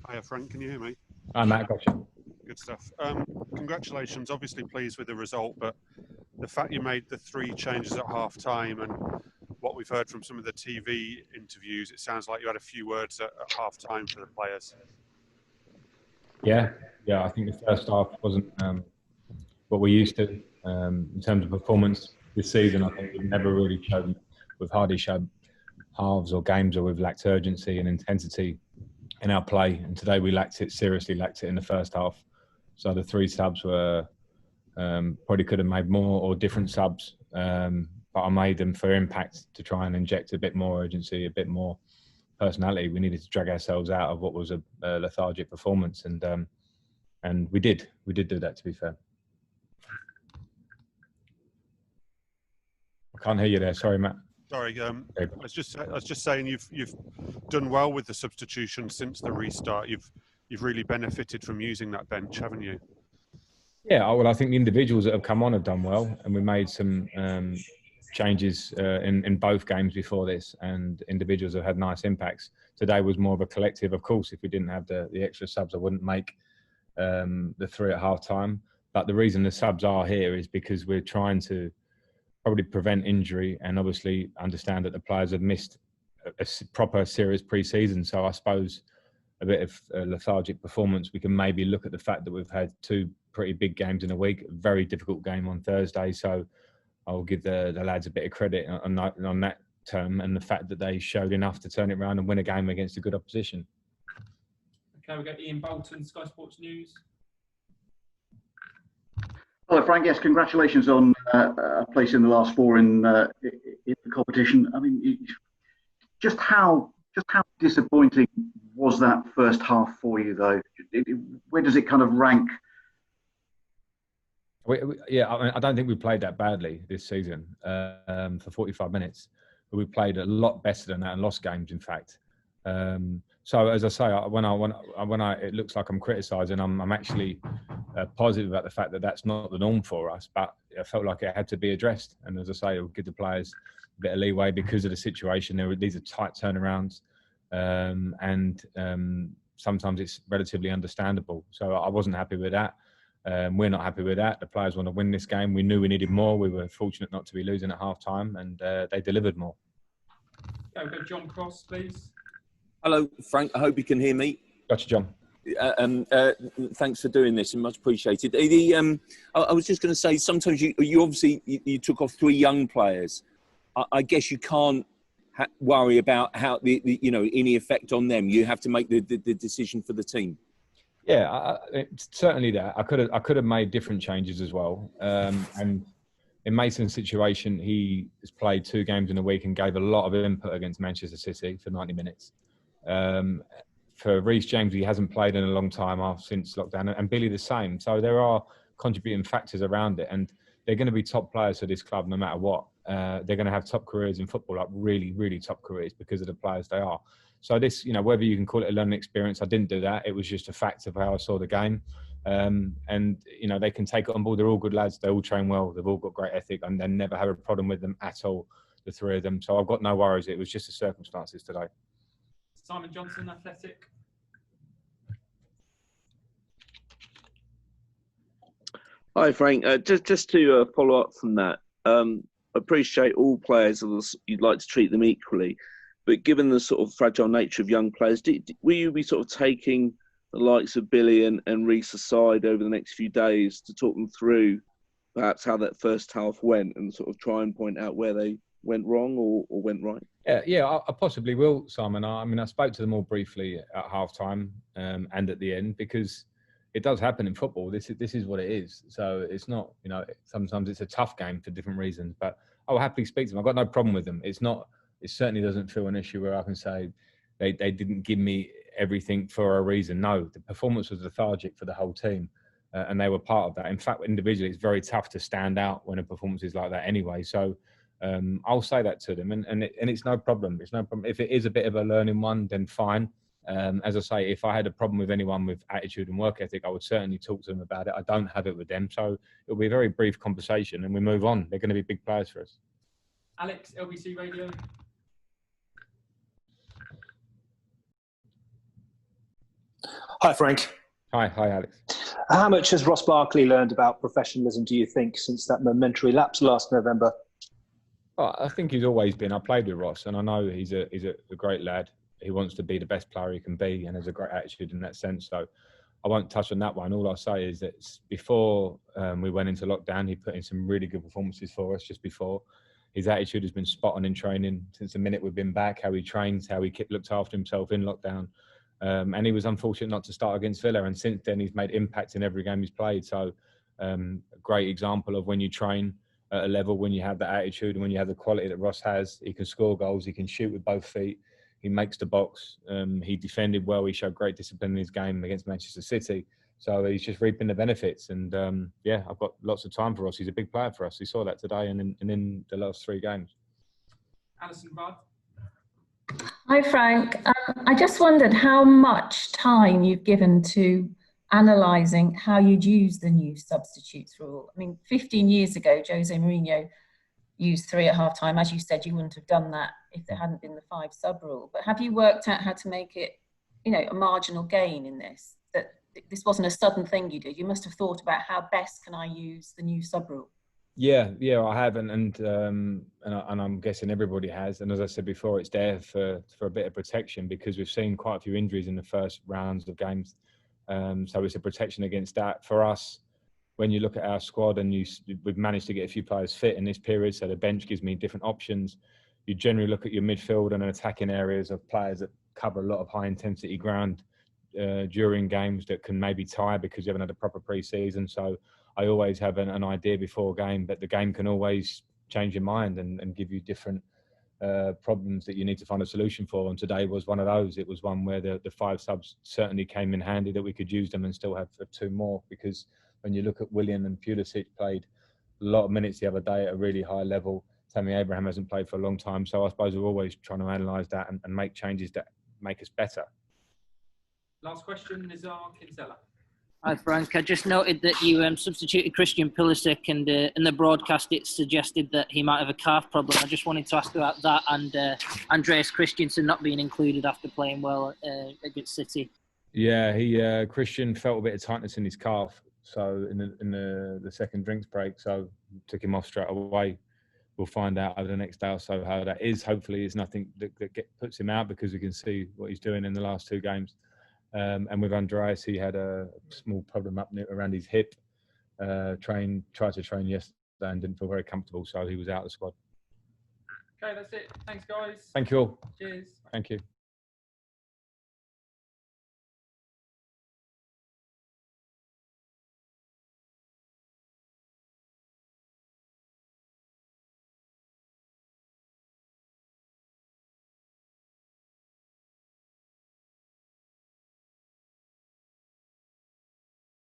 Hiya, Frank. Can you hear me? Hi, Matt. Gotcha. Good stuff. Congratulations. Obviously pleased with the result, but the fact you made the 3 changes at half-time and what we've heard from some of the TV interviews, it sounds like you had a few words at half-time for the players. Yeah. I think the first half wasn't what we're used to in terms of performance this season. I think we've never really shown, we've hardly shown halves or games where we've lacked urgency and intensity in our play. And today we seriously lacked it in the first half. So the 3 subs were probably could have made more or different subs, but I made them for impact to try and inject a bit more urgency, a bit more personality. We needed to drag ourselves out of what was a lethargic performance, and we did do that, to be fair. I can't hear you there. Sorry, Matt. Sorry, I was just saying you've done well with the substitution since the restart. You've really benefited from using that bench, haven't you? Yeah, well, I think the individuals that have come on have done well, and we made some changes in both games before this, and individuals have had nice impacts. Today was more of a collective. Of course, if we didn't have the extra subs, I wouldn't make the 3 at half time. But the reason the subs are here is because we're trying to probably prevent injury, and obviously understand that the players have missed a proper serious pre-season. So I suppose a bit of lethargic performance, we can maybe look at the fact that we've had 2 pretty big games in a week, a very difficult game on Thursday. So I'll give the lads a bit of credit on that term, and the fact that they showed enough to turn it around and win a game against a good opposition. Okay, we've got Ian Bolton, Sky Sports News. Hello, Frank. Yes, congratulations on a place in the last 4 in the competition. I mean, just how disappointing was that first half for you, though? Where does it kind of rank? I don't think we played that badly this season for 45 minutes. But we played a lot better than that and lost games, in fact. So as I say, when it looks like I'm criticising, I'm actually positive about the fact that that's not the norm for us. But I felt like it had to be addressed. And as I say, it'll give the players a bit of leeway because of the situation. These are tight turnarounds, and sometimes it's relatively understandable. So I wasn't happy with that. We're not happy with that. The players want to win this game. We knew we needed more. We were fortunate not to be losing at half time, and they delivered more. Okay, we've got John Cross, please. Hello, Frank. I hope you can hear me. Gotcha, John. Thanks for doing this, and much appreciated. I was just going to say, sometimes you obviously you took off 3 young players. I guess you can't worry about how any effect on them. You have to make the decision for the team. Yeah, certainly that. I could have made different changes as well. And in Mason's situation, he has played 2 games in a week and gave a lot of input against Manchester City for 90 minutes. For Reece James, he hasn't played in a long time since lockdown, and Billy the same. So there are contributing factors around it, and they're going to be top players for this club no matter what. They're going to have top careers in football, like really, really top careers, because of the players they are. So this, whether you can call it a learning experience, I didn't do that. It was just a fact of how I saw the game. And, they can take it on board. They're all good lads. They all train well. They've all got great ethic, and they never have a problem with them at all, the 3 of them. So I've got no worries. It was just the circumstances today. Simon Johnson, Athletic. Hi, Frank. Just to follow up from that, appreciate all players. You'd like to treat them equally. But given the sort of fragile nature of young players, will you be sort of taking the likes of Billy and Reece aside over the next few days to talk them through perhaps how that first half went and sort of try and point out where they went wrong or went right? Yeah, I possibly will, Simon. I spoke to them all briefly at half-time and at the end, because it does happen in football. This is what it is. So it's not, sometimes it's a tough game for different reasons, but I'll happily speak to them. I've got no problem with them. It certainly doesn't feel an issue where I can say they didn't give me everything for a reason. No, the performance was lethargic for the whole team, and they were part of that. In fact, individually, it's very tough to stand out when a performance is like that anyway. So I'll say that to them, and it's no problem. It's no problem. If it is a bit of a learning one, then fine. As I say, if I had a problem with anyone with attitude and work ethic, I would certainly talk to them about it. I don't have it with them. So it'll be a very brief conversation, and we move on. They're going to be big players for us. Alex, LBC Radio. Hi, Frank. Hi, Alex. How much has Ross Barkley learned about professionalism, do you think, since that momentary lapse last November? Well, I think he's always been. I played with Ross, and I know he's a great lad. He wants to be the best player he can be, and has a great attitude in that sense. So I won't touch on that one. All I'll say is that before we went into lockdown, he put in some really good performances for us just before. His attitude has been spot on in training since the minute we've been back, how he trains, how he looked after himself in lockdown. And he was unfortunate not to start against Villa. And since then, he's made impact in every game he's played. So a great example of when you train at a level, when you have that attitude and when you have the quality that Ross has, he can score goals, he can shoot with both feet, he makes the box. He defended well, he showed great discipline in his game against Manchester City. So he's just reaping the benefits. And yeah, I've got lots of time for Ross. He's a big player for us. We saw that today and in the last 3 games. Alison Bard. Hi, Frank. I just wondered how much time you've given to analysing how you'd use the new substitutes rule. I mean, 15 years ago, Jose Mourinho used 3 at half-time. As you said, you wouldn't have done that if there hadn't been the 5 sub rule. But have you worked out how to make it, you know, a marginal gain in this? That this wasn't a sudden thing you did. You must have thought about how best can I use the new sub rule. Yeah, I have, and I'm guessing everybody has. And as I said before, it's there for a bit of protection because we've seen quite a few injuries in the first rounds of games. So it's a protection against that for us. When you look at our squad and we've managed to get a few players fit in this period, so the bench gives me different options. You generally look at your midfield and attacking areas of players that cover a lot of high intensity ground during games that can maybe tie because you haven't had a proper pre-season. So I always have an idea before a game, but the game can always change your mind and give you different problems that you need to find a solution for. And today was one of those. It was one where the 5 subs certainly came in handy, that we could use them and still have 2 more, because when you look at Willian and Pulisic played a lot of minutes the other day at a really high level. Tammy Abraham hasn't played for a long time. So I suppose we're always trying to analyse that and make changes that make us better. Last question, Nizar Kinsella. Hi, Frank. I just noted that you substituted Christian Pulisic, and in the broadcast it suggested that he might have a calf problem. I just wanted to ask about that and Andreas Christensen not being included after playing well against City. Yeah, Christian felt a bit of tightness in his calf, so in the second drinks break, so took him off straight away. We'll find out over the next day or so how that is. Hopefully, it's nothing that puts him out, because we can see what he's doing in the last 2 games. And with Andreas, he had a small problem up around his hip. Tried to train yesterday and didn't feel very comfortable, so he was out of the squad. Okay, that's it. Thanks, guys. Thank you all. Cheers. Thank you.